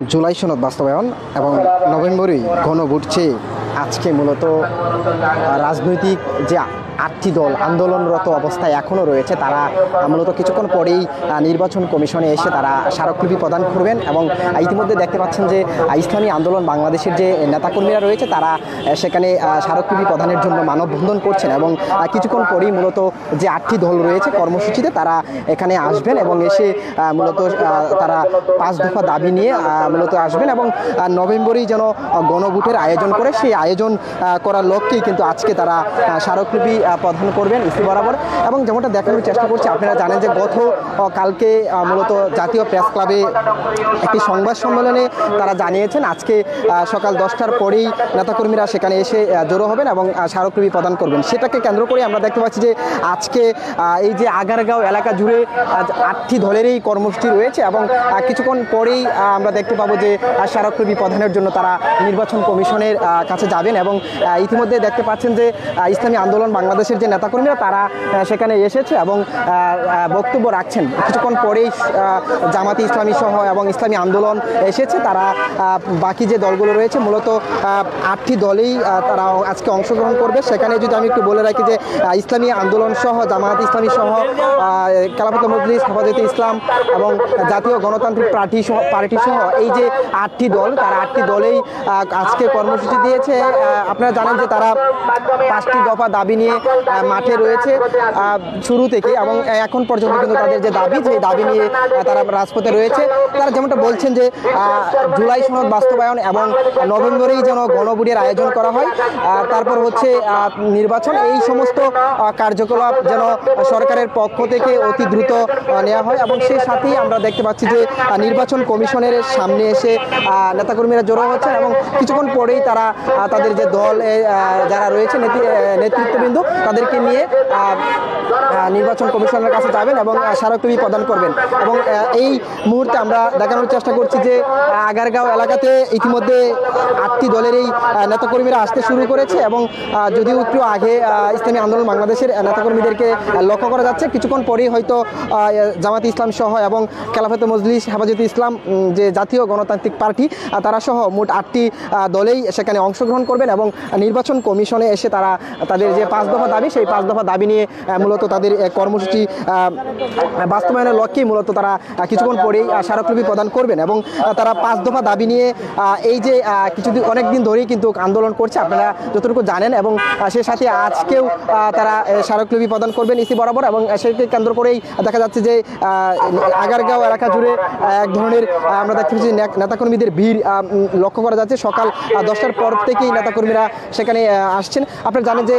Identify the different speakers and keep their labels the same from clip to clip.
Speaker 1: জুলাই সনদ বাস্তবায়ন এবং নভেম্বরেই গণভোট চেয়ে আজকে মূলত রাজনৈতিক যে ৮টি দল আন্দোলনরত অবস্থায় এখনও রয়েছে, তারা মূলত কিছুক্ষণ পরেই নির্বাচন কমিশনে এসে তারা স্মারকলিপি প্রদান করবেন। এবং ইতিমধ্যে দেখতে পাচ্ছেন যে ইসলামী আন্দোলন বাংলাদেশের যে নেতাকর্মীরা রয়েছে তারা সেখানে স্মারকলিপি প্রদানের জন্য মানববন্ধন করছেন এবং কিছুক্ষণ পরেই মূলত যে ৮টি দল রয়েছে কর্মসূচিতে তারা এখানে আসবেন এবং এসে মূলত তারা ৫ দফা দাবি নিয়ে মূলত আসবেন এবং নভেম্বরেই যেন গণভোটের আয়োজন করে সেই আয়োজন করার লক্ষ্যেই কিন্তু আজকে তারা স্মারকলিপি প্রদান করবেন ইসি বরাবর। এবং যেমনটা দেখানোর চেষ্টা করছি, আপনারা জানেন যে কালকে মূলত জাতীয় প্রেস ক্লাবে একটি সংবাদ সম্মেলনে তারা জানিয়েছেন আজকে সকাল ১০টার পরেই নেতাকর্মীরা সেখানে এসে জড়ো হবেন এবং স্মারকলিপি প্রদান করবেন। সেটাকে কেন্দ্র করে আমরা দেখতে পাচ্ছি যে আজকে এই যে আগারগাঁও এলাকা জুড়ে ৮টি দলেরই কর্মসূচি রয়েছে এবং কিছুক্ষণ পরেই আমরা দেখতে পাবো যে স্মারকলিপি প্রদানের জন্য তারা নির্বাচন কমিশনের কাছে যাবেন। এবং ইতিমধ্যে দেখতে পাচ্ছেন যে ইসলামী আন্দোলন বাংলাদেশের যে নেতাকর্মীরা তারা সেখানে এসেছে এবং বক্তব্য রাখছেন। কিছুক্ষণ পরেই জামাতি ইসলামী সহ এবং ইসলামী আন্দোলন এসেছে, তারা বাকি যে দলগুলো রয়েছে মূলত ৮টি দলেই তারা আজকে অংশগ্রহণ করবে। সেখানে যদি আমি একটু বলে রাখি যে ইসলামী আন্দোলন সহ জামাত ইসলামী সহ খেলাফত মজলিস, হেফাজতে ইসলাম এবং জাতীয় গণতান্ত্রিক পার্টি সহ এই যে ৮টি দল, তারা ৮টি দলেই আজকে কর্মসূচি দিয়েছে। আপনারা জানেন যে তারা ৫টি দফা দাবি নিয়ে মাঠে রয়েছে শুরু থেকে এবং এখন পর্যন্ত কিন্তু তাদের যে দাবি সেই দাবি নিয়ে তারা রাজপথে রয়েছে। তারা যেমনটা বলছেন যে জুলাই সনদ বাস্তবায়ন এবং নভেম্বরেই যেন গণভোটের আয়োজন করা হয়, তারপর হচ্ছে নির্বাচন, এই সমস্ত কার্যকলাপ যেন সরকারের পক্ষ থেকে অতি দ্রুত নেওয়া হয়। এবং সেই সাথেই আমরা দেখতে পাচ্ছি যে নির্বাচন কমিশনের সামনে এসে নেতাকর্মীরা জড়ো হচ্ছেন এবং কিছুক্ষণ পরেই তারা তাদের যে দল যারা রয়েছে নেতৃত্ববৃন্দ তাদেরকে নিয়ে নির্বাচন কমিশনের কাছে যাবেন এবং স্মারকলিপি প্রদান করবেন। এবং এই মুহূর্তে আমরা দেখানোর চেষ্টা করছি যে আগারগাঁও এলাকাতে ইতিমধ্যে ৮টি দলের এই নেতাকর্মীরা আসতে শুরু করেছে এবং যদিও একটু আগে ইসলামী আন্দোলন বাংলাদেশের নেতাকর্মীদেরকে লক্ষ্য করা যাচ্ছে। কিছুক্ষণ পরেই হয়তো জামাত ইসলাম সহ এবং খেলাফত মজলিস, হেফাজতে ইসলাম যে জাতীয় গণতান্ত্রিক পার্টি তারা সহ মোট ৮টি দলেই সেখানে অংশগ্রহণ করবেন এবং নির্বাচন কমিশনে এসে তারা তাদের যে ৫ দফা দাবি সেই ৫ দফা দাবি নিয়ে মূলত তাদের কর্মসূচি বাস্তবায়নের লক্ষ্যেই মূলত তারা কিছুক্ষণ পরেই স্মারকলিপি প্রদান করবেন। এবং তারা ৫ দফা দাবি নিয়ে এই যে অনেক দিন ধরেই কিন্তু আন্দোলন করছে, আপনারা যতটুকু জানেন। এবং সে সাথে আজকেও তারা স্মারকলিপি প্রদান করবেন ইসি বরাবর। এবং সেকে কেন্দ্র করেই দেখা যাচ্ছে যে আগারগাঁও এলাকা জুড়ে এক ধরনের আমরা দেখতে পাচ্ছি নেতাকর্মীদের ভিড় লক্ষ্য করা যাচ্ছে। সকাল ১০টার পর থেকেই নেতাকর্মীরা সেখানে আসছেন। আপনারা জানেন যে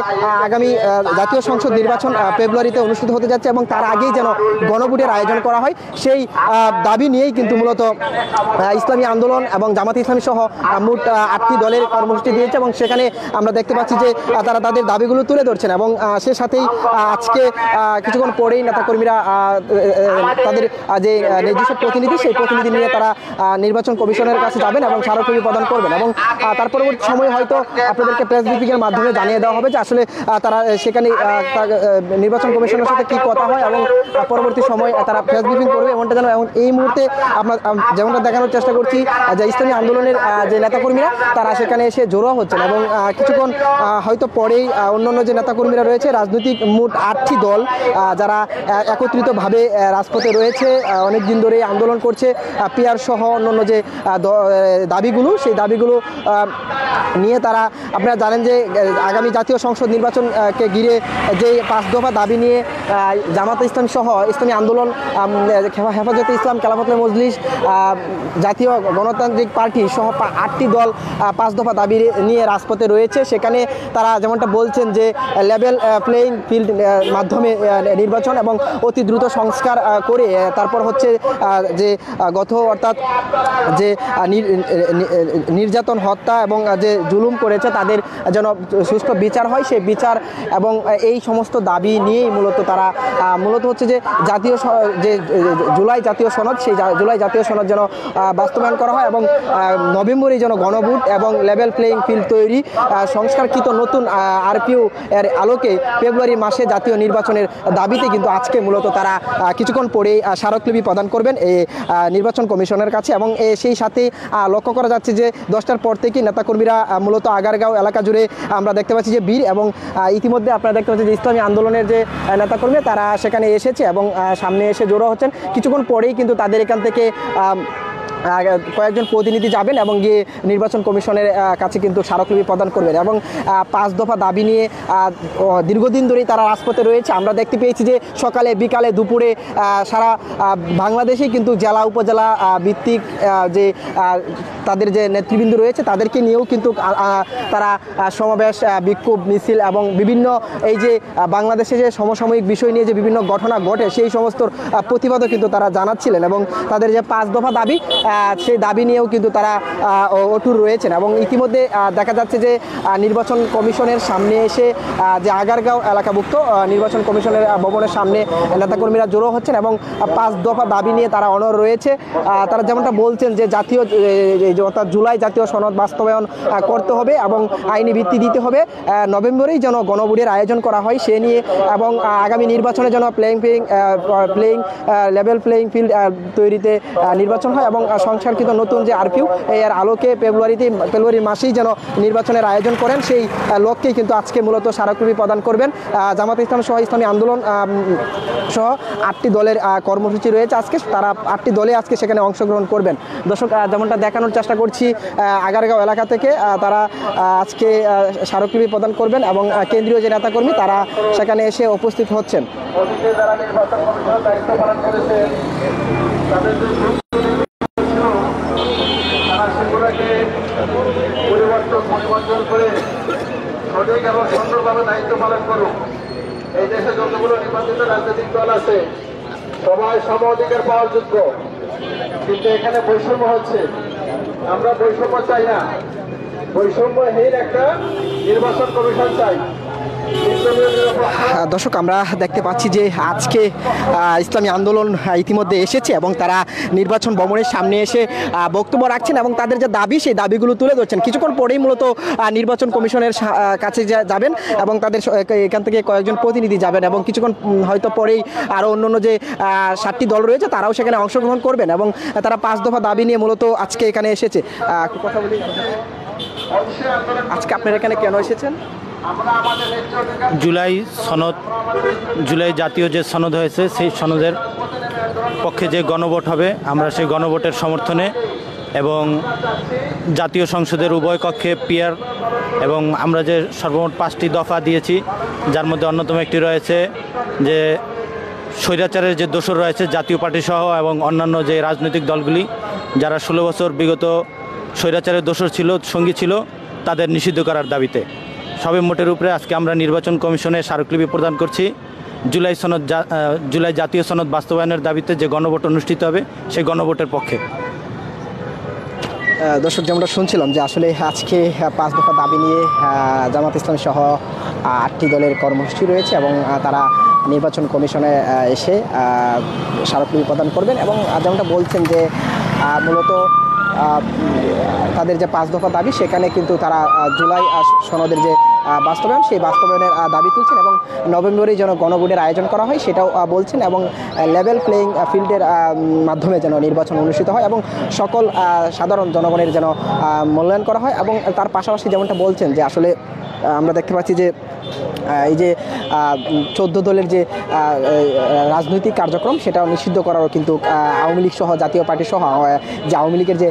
Speaker 1: আগামী জাতীয় সংসদ নির্বাচন ফেব্রুয়ারিতে অনুষ্ঠিত হতে যাচ্ছে এবং তার আগেই যেন গণভোটের আয়োজন করা হয় সেই দাবি নিয়েই কিন্তু মূলত ইসলামী আন্দোলন এবং জামাত ইসলামী সহ মোট ৮টি দলের কর্মসূচি দিয়েছে এবং সেখানে আমরা দেখতে পাচ্ছি যে তারা তাদের দাবিগুলো তুলে ধরছেন। এবং সে সাথেই আজকে কিছুক্ষণ পরেই নেতাকর্মীরা তাদের যে নিজস্ব প্রতিনিধি সেই প্রতিনিধি নিয়ে তারা নির্বাচন কমিশনের কাছে যাবেন এবং স্মারকলিপি প্রদান করবেন। এবং তার পরবর্তী সময় হয়তো আপনাদেরকে প্রেস ব্রিফিংয়ের মাধ্যমে জানিয়ে দেওয়া হবে যে আসলে তারা সেখানে নির্বাচন কমিশনের সাথে কি কথা হয় এবং পরবর্তী সময় তারা প্রেস ব্রিফিং করবে এমনটা যেন। এবং এই মুহূর্তে আমরা যেমনটা দেখানোর চেষ্টা করছি যে ইসলামী আন্দোলনের যে নেতাকর্মীরা তারা সেখানে এসে জড়ো হচ্ছেন এবং কিছুক্ষণ হয়তো পরেই অন্যান্য যে নেতাকর্মীরা রয়েছে রাজনৈতিক মোট ৮টি দল যারা একত্রিতভাবে রাজপথে রয়েছে, অনেক দিন ধরে আন্দোলন করছে, পিআর সহ অন্যান্য যে দাবিগুলো সেই দাবিগুলো নিয়ে তারা আপনারা জানেন যে আগামী জাতীয় সংসদ নির্বাচনকে ঘিরে যে ৫ দফা দাবি নিয়ে জামাত ইসলাম সহ ইসলামী আন্দোলন, হেফাজতে ইসলাম, খেলাফত মজলিস, জাতীয় গণতান্ত্রিক পার্টি সহ ৮টি দল ৫ দফা দাবি নিয়ে রাজপথে রয়েছে। সেখানে তারা যেমনটা বলছেন যে লেভেল প্লেইং ফিল্ড মাধ্যমে নির্বাচন এবং অতি দ্রুত সংস্কার করে তারপর হচ্ছে যে অর্থাৎ যে নির্যাতন, হত্যা এবং যে যে জুলুম করেছে তাদের যেন সুষ্ঠু বিচার হয়, সেই বিচার এবং এই সমস্ত দাবি নিয়েই মূলত তারা মূলত হচ্ছে যে যে জুলাই জাতীয় সনদ, সেই জুলাই জাতীয় সনদ যেন বাস্তবায়ন করা হয় এবং নভেম্বরে যেন গণভোট এবং লেভেল প্লেইং ফিল্ড তৈরি, সংস্কারকৃত নতুন আরপিও এর আলোকে ফেব্রুয়ারি মাসে জাতীয় নির্বাচনের দাবিতে কিন্তু আজকে মূলত তারা কিছুক্ষণ পরেই স্মারকলিপি প্রদান করবেন এই নির্বাচন কমিশনের কাছে। এবং সেই সাথে লক্ষ্য করা যাচ্ছে যে 10টার পর থেকে নেতাকর্মীরা মূলত আগারগাঁও এলাকা জুড়ে আমরা দেখতে পাচ্ছি যে ভিড়, এবং ইতিমধ্যে আপনারা দেখতে পাচ্ছেন যে ইসলামী আন্দোলনের যে নেতাকর্মী তারা সেখানে এসেছে এবং সামনে এসে জড়ো হচ্ছেন। কিছুক্ষণ পরেই কিন্তু তাদের এখান থেকে কয়েকজন প্রতিনিধি যাবেন এবং গিয়ে নির্বাচন কমিশনের কাছে কিন্তু স্মারকলিপি প্রদান করবেন এবং 5 দফা দাবি নিয়ে দীর্ঘদিন ধরেই তারা রাজপথে রয়েছে। আমরা দেখতে পেয়েছি যে সকালে বিকালে দুপুরে সারা বাংলাদেশে কিন্তু জেলা উপজেলা ভিত্তিক যে তাদের যে নেতৃবৃন্দ রয়েছে তাদেরকে নিয়েও কিন্তু তারা সমাবেশ, বিক্ষোভ, মিছিল এবং বিভিন্ন এই যে বাংলাদেশে যে সমসাময়িক বিষয় নিয়ে যে বিভিন্ন ঘটনা ঘটে সেই সমস্ত প্রতিবাদও কিন্তু তারা জানাচ্ছিলেন এবং তাদের যে 5 দফা দাবি সেই দাবি নিয়েও কিন্তু তারা অটুট রয়েছেন। এবং ইতিমধ্যে দেখা যাচ্ছে যে নির্বাচন কমিশনের সামনে এসে যে আগারগাঁও এলাকাভুক্ত নির্বাচন কমিশনের ভবনের সামনে নেতাকর্মীরা জড়ো হচ্ছেন এবং 5 দফা দাবি নিয়ে তারা অনড় রয়েছে। তারা যেমনটা বলছেন যে জাতীয় অর্থাৎ জুলাই জাতীয় সনদ বাস্তবায়ন করতে হবে এবং আইনি ভিত্তি দিতে হবে, নভেম্বরেই যেন গণভোটের আয়োজন করা হয় সে নিয়ে, এবং আগামী নির্বাচনে যেন লেভেল প্লেইং ফিল্ড তৈরিতে নির্বাচন হয় এবং সংস্কারকৃত নতুন যে আরপিও এর আলোকে ফেব্রুয়ারি মাসেই যেন নির্বাচনের আয়োজন করেন, সেই লক্ষ্যেই কিন্তু আজকে মূলত স্মারকলিপি প্রদান করবেন। জামাতে ইসলাম সহ ইসলামী আন্দোলন সহ 8টি দলের কর্মসূচি রয়েছে আজকে, তারা 8টি দলে আজকে সেখানে অংশগ্রহণ করবেন। দর্শক, যেমনটা দেখানোর চেষ্টা করছি আগারগাঁও এলাকা থেকে তারা আজকে স্মারকলিপি প্রদান করবেন এবং কেন্দ্রীয় যে নেতাকর্মী তারা সেখানে এসে উপস্থিত হচ্ছেন।
Speaker 2: পরিবর্তন করে সঠিক এবং সুন্দরভাবে দায়িত্ব পালন করুন। এই দেশে যতগুলো নির্বাচিত রাজনৈতিক দল আছে সবাই সম অধিকার পাওয়ার যোগ্য, কিন্তু এখানে বৈষম্য হচ্ছে। আমরা বৈষম্য চাই না, বৈষম্যহীন একটা নির্বাচন কমিশন চাই।
Speaker 1: দর্শক, আমরা দেখতে পাচ্ছি যে আজকে ইসলামী আন্দোলন ইতিমধ্যে এসেছে এবং তারা নির্বাচন ভবনের সামনে এসে বক্তব্য রাখছেন এবং তাদের যে দাবি সেই দাবিগুলো তুলে ধরছেন। কিছুক্ষণ পরেই মূলত নির্বাচন কমিশনের কাছে যাবেন এবং তাদের এখান থেকে কয়েকজন প্রতিনিধি যাবেন এবং কিছুক্ষণ হয়তো পরেই আরও অন্যান্য যে 7টি দল রয়েছে তারাও সেখানে অংশগ্রহণ করবেন এবং তারা 5 দফা দাবি নিয়ে মূলত আজকে এখানে এসেছে। কথা বলি, আজকে আপনারা এখানে কেন এসেছেন?
Speaker 3: জুলাই জাতীয় যে সনদ হয়েছে সেই সনদের পক্ষে যে গণভোট হবে, আমরা সেই গণভোটের সমর্থনে এবং জাতীয় সংসদের উভয় কক্ষে পিয়ার এবং আমরা যে সর্বমোট 5টি দফা দিয়েছি, যার মধ্যে অন্যতম একটি রয়েছে যে স্বৈরাচারের যে দোসর রয়েছে জাতীয় পার্টি সহ এবং অন্যান্য যে রাজনৈতিক দলগুলি যারা 16 বছর বিগত স্বৈরাচারের দোসর ছিল, সঙ্গী ছিল, তাদের নিষিদ্ধ করার দাবিতে সবে মোটের উপরে আজকে আমরা নির্বাচন কমিশনে স্মারকলিপি প্রদান করছি। জুলাই জাতীয় সনদ বাস্তবায়নের দাবিতে যে গণভোট অনুষ্ঠিত হবে সেই গণভোটের পক্ষে।
Speaker 1: দর্শক, যেমনটা শুনছিলাম যে আসলে আজকে 5 দফা দাবি নিয়ে জামাত ইসলাম সহ 8টি দলের কর্মসূচি রয়েছে এবং তারা নির্বাচন কমিশনে এসে স্মারকলিপি প্রদান করবেন এবং যেমনটা বলছেন যে মূলত তাদের যে 5 দফা দাবি সেখানে কিন্তু তারা জুলাই সনদের যে বাস্তবায়ন সেই বাস্তবায়নের দাবি তুলছেন এবং নভেম্বরে যেন গণভোটের আয়োজন করা হয় সেটাও বলছেন এবং লেভেল প্লেইং ফিল্ডের মাধ্যমে যেন নির্বাচন অনুষ্ঠিত হয় এবং সকল সাধারণ জনগণের যেন মূল্যায়ন করা হয়। এবং তার পাশাপাশি যেমনটা বলছেন যে আসলে আমরা দেখতে পাচ্ছি যে এই যে 14 দলের যে রাজনৈতিক কার্যক্রম সেটাও নিষিদ্ধ করারও কিন্তু আওয়ামী লীগ সহ জাতীয় পার্টি সহ যে আওয়ামী লীগের যে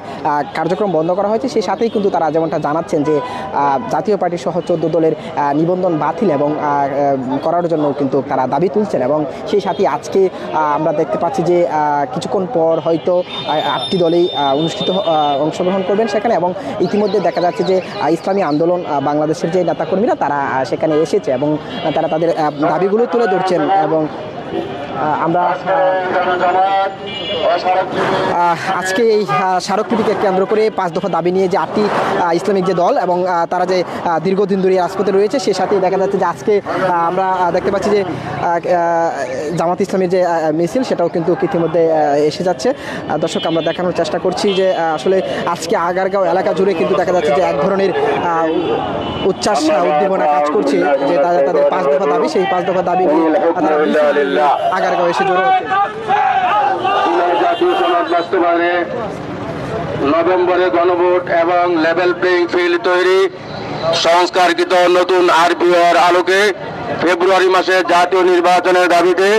Speaker 1: কার্যক্রম বন্ধ করা হয়েছে সেই সাথেই কিন্তু তারা যেমনটা জানাচ্ছেন যে জাতীয় পার্টি সহ 14 দলের নিবন্ধন বাতিল এবং করার জন্য কিন্তু তারা দাবি তুলছেন এবং সেই সাথে আজকে আমরা দেখতে পাচ্ছি যে কিছুক্ষণ পর হয়তো 8টি দলেই অংশগ্রহণ করবেন সেখানে এবং ইতিমধ্যে দেখা যাচ্ছে যে ইসলামী আন্দোলন বাংলাদেশের যে নেতাকর্মীরা তারা সেখানে এসেছে এবং তারা তাদের দাবিগুলো তুলে ধরছেন এবং আমরা আজকে এই স্মারকলিপিকে কেন্দ্র করে 5 দফা দাবি নিয়ে যে 8টি ইসলামিক যে দল এবং তারা যে দীর্ঘদিন ধরে রাজপথে রয়েছে, সে সাথেই দেখা যাচ্ছে যে আজকে আমরা দেখতে পাচ্ছি যে জামাত ইসলামের যে মিছিল সেটাও কিন্তু ইতিমধ্যে এসে যাচ্ছে। দর্শক, আমরা দেখানোর চেষ্টা করছি যে আসলে আজকে আগারগাঁও এলাকা জুড়ে কিন্তু দেখা যাচ্ছে যে এক ধরনের উচ্ছ্বাস উদ্দীপনা কাজ করছে, যে তাদের 5 দফা দাবি, সেই 5 দফা দাবি নিয়ে আগারগাঁও এসে জড়ো হচ্ছে।
Speaker 2: জাতীয় সনদ বাস্তবায়নে নভেম্বরে গণভোট এবং লেভেল প্লেইং ফিল্ড তৈরি, সংস্কারকৃত নতুন আরপিওর আলোকে ফেব্রুয়ারি মাসে জাতীয় নির্বাচনের দাবিতে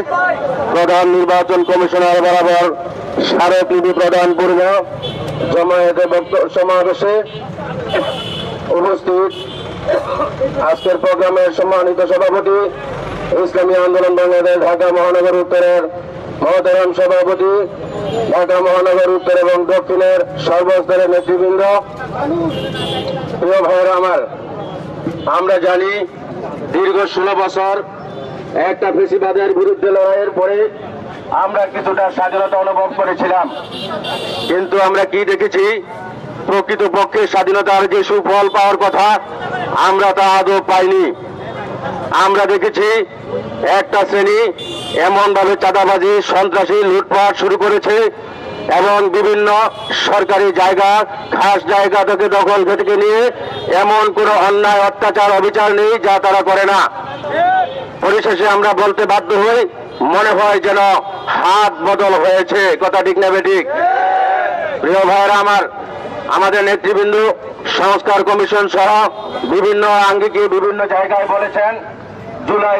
Speaker 2: প্রধান নির্বাচন কমিশনার বরাবর স্মারকলিপি প্রদান পূর্ব জমায়েতে সমাবেশে উপস্থিত আজকের প্রোগ্রামের সম্মানিত সভাপতি, ইসলামী আন্দোলন বাংলাদেশ ঢাকা মহানগর উত্তরের মহতারাম সভাপতি, ঢাকা মহানগর উত্তর এবং দক্ষিণের সর্বস্তরের নেতৃবৃন্দ, প্রিয় ভাইয়েরা আমার, আমরা জানি দীর্ঘ 16 বছর একটা ফেসিবাদের বিরুদ্ধে লড়াইয়ের পরে আমরা কিছুটা স্বাধীনতা অনুভব করেছিলাম, কিন্তু আমরা কি দেখেছি? প্রকৃতপক্ষে স্বাধীনতার যে সুফল পাওয়ার কথা আমরা তা আদৌ পাইনি। আমরা দেখেছি একটা শ্রেণী এমনভাবে চাঁদাবাজি, সন্ত্রাসী, লুটপাট শুরু করেছে এবং বিভিন্ন সরকারি জায়গা, খাস জায়গা থেকে দখল থেকে নিয়ে এমন কোনো অন্যায়, অত্যাচার, অবিচার নেই যা তারা করে না। পরিশেষে আমরা বলতে বাধ্য হই, মনে হয় যেন হাত বদল হয়েছে। কথা ঠিক না বেঠিক? প্রিয় ভাইয়েরা আমার, আমাদের নেতৃবৃন্দ সংস্কার কমিশন সহ বিভিন্ন আঙ্গিকে বিভিন্ন জায়গায় বলেছেন জুলাই